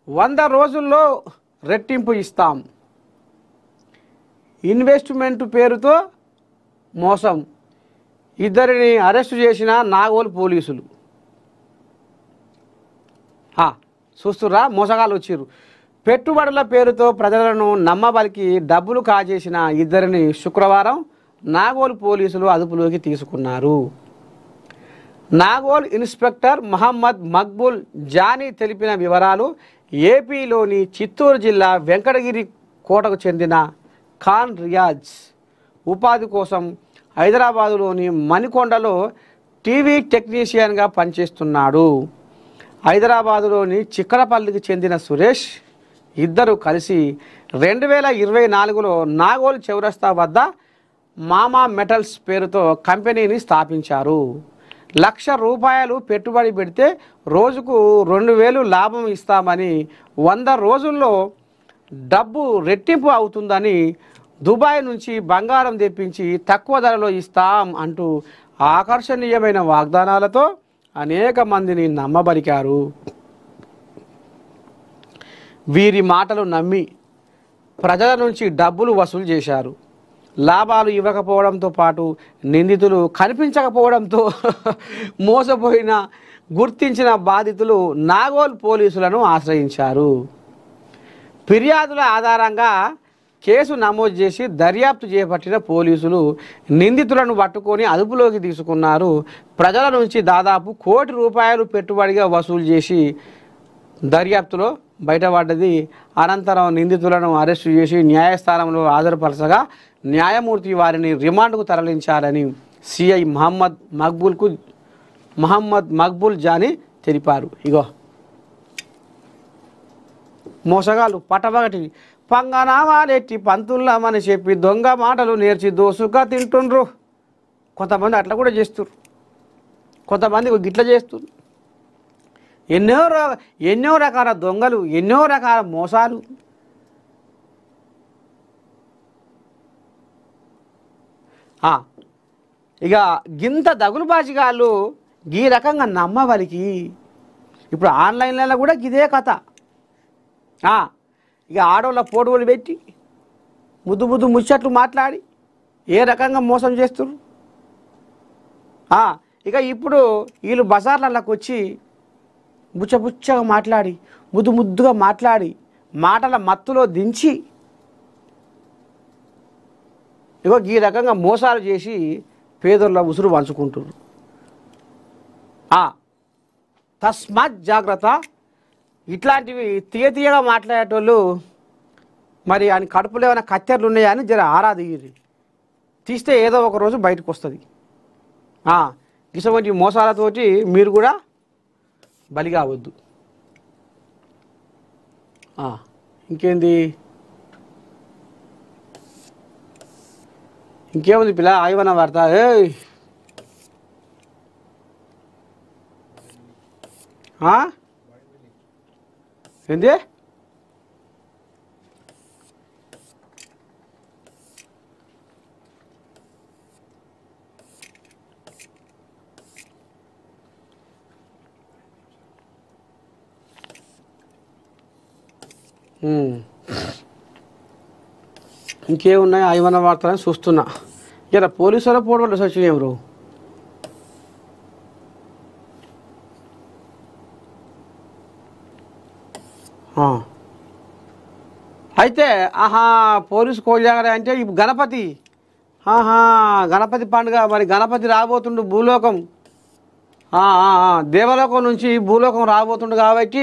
"100 రోజుల్లో రెట్టింపు ఇస్తాం, ఇన్వెస్ట్మెంట్ పేరుతో మోసం, ఇద్దరిని అరెస్టు చేసిన నాగోలు పోలీసులు." చూస్తుర్రా, మోసగాళ్ళు వచ్చిర్రు. పెట్టుబడుల పేరుతో ప్రజలను నమ్మబలికి డబ్బులు కాజేసిన ఇద్దరిని శుక్రవారం నాగోలు పోలీసులు అదుపులోకి తీసుకున్నారు. నాగోల్ ఇన్స్పెక్టర్ మహమ్మద్ మక్బూల్ జానీ తెలిపిన వివరాలు: ఏపీలోని చిత్తూరు జిల్లా వెంకటగిరి కోటకు చెందిన ఖాన్ రియాజ్ ఉపాధి కోసం హైదరాబాదులోని మణికొండలో టీవీ టెక్నీషియన్గా పనిచేస్తున్నాడు. హైదరాబాదులోని చిక్కడపల్లికి చెందిన సురేష్ ఇద్దరు కలిసి 2024లో నాగోల్ చౌరస్తా వద్ద మామా మెటల్స్ పేరుతో కంపెనీని స్థాపించారు. ₹1,00,000 పెట్టుబడి పెడితే రోజుకు 2,000 లాభం ఇస్తామని, 100 రోజుల్లో డబ్బు రెట్టింపు అవుతుందని, దుబాయ్ నుంచి బంగారం తెప్పించి తక్కువ ధరలో ఇస్తాం అంటూ ఆకర్షణీయమైన వాగ్దానాలతో అనేక మందిని నమ్మబలికారు. వీరి మాటలు నమ్మి ప్రజల నుంచి డబ్బులు వసూలు చేశారు. లాభాలు ఇవ్వకపోవడంతో పాటు నిందితులు కనిపించకపోవడంతో మోసపోయిన గుర్తించిన బాధితులు నాగోల్ పోలీసులను ఆశ్రయించారు. ఫిర్యాదుల ఆధారంగా కేసు నమోదు చేసి దర్యాప్తు చేపట్టిన పోలీసులు నిందితులను పట్టుకొని అదుపులోకి తీసుకున్నారు. ప్రజల నుంచి దాదాపు ₹1,00,00,000 పెట్టుబడిగా వసూలు చేసి దర్యాప్తులో బయటపడ్డది. అనంతరం నిందితులను అరెస్టు చేసి న్యాయస్థానంలో హాజరుపరచగా న్యాయమూర్తి వారిని రిమాండ్కు తరలించాలని సిఐ మహమ్మద్ మక్బూల్ జానీ తెలిపారు. ఇగో మోసగాళ్ళు పట్టబగటి పంగనామాలెట్టి పంతుల్లామని చెప్పి దొంగ మాటలు నేర్చి దోసుగా తింటుండ్రు. కొంతమంది అట్లా కూడా చేస్తున్నారు, కొంతమంది గిట్లా చేస్తున్నారు. ఎన్నో రకాల దొంగలు, ఎన్నో రకాల మోసాలు. ఇక గింత దగులుబాజిగాళ్ళు ఈ రకంగా నమ్మవలికి ఇప్పుడు ఆన్లైన్లలో కూడా ఇదే కథ. ఇక ఆడోళ్ళ పోటువలు పెట్టి ముద్దు ముచ్చట్లు మాట్లాడి ఏ రకంగా మోసం చేస్తున్నారు. ఇక ఇప్పుడు వీళ్ళు బజార్లలోకి వచ్చి బుచ్చగా మాట్లాడి ముద్దుగా మాట్లాడి మాటల మత్తులో దించి ఇగో ఈ రకంగా మోసాలు చేసి పేదోళ్ళ ఉసురు పంచుకుంటున్నారు. తస్మాత్ జాగ్రత్త. ఇట్లాంటివి తీయగా మాట్లాడేటోళ్ళు మరి ఆయన కడుపులో ఏమైనా కత్తెరలు ఉన్నాయా అని జర ఆరాధీరి, తీస్తే ఏదో ఒక రోజు బయటకు వస్తుంది. ఇటువంటి మోసాలతోటి మీరు కూడా బలి కావద్దు. ఇంకేంది, ఇంకేముంది పిల్ల ఆయువన వార్త. ఏంది ఇంకేమున్నాయి ఆయువన వార్తలని చూస్తున్నా. ఇలా పోలీసుల పోటీ వచ్చినాయి ఎవరు. అయితే పోలీసు కోజాగరే అంటే ఇప్పుడు గణపతి పండుగ. మరి గణపతి రాబోతుండు భూలోకం, దేవలోకం నుంచి భూలోకం రాబోతుండు కాబట్టి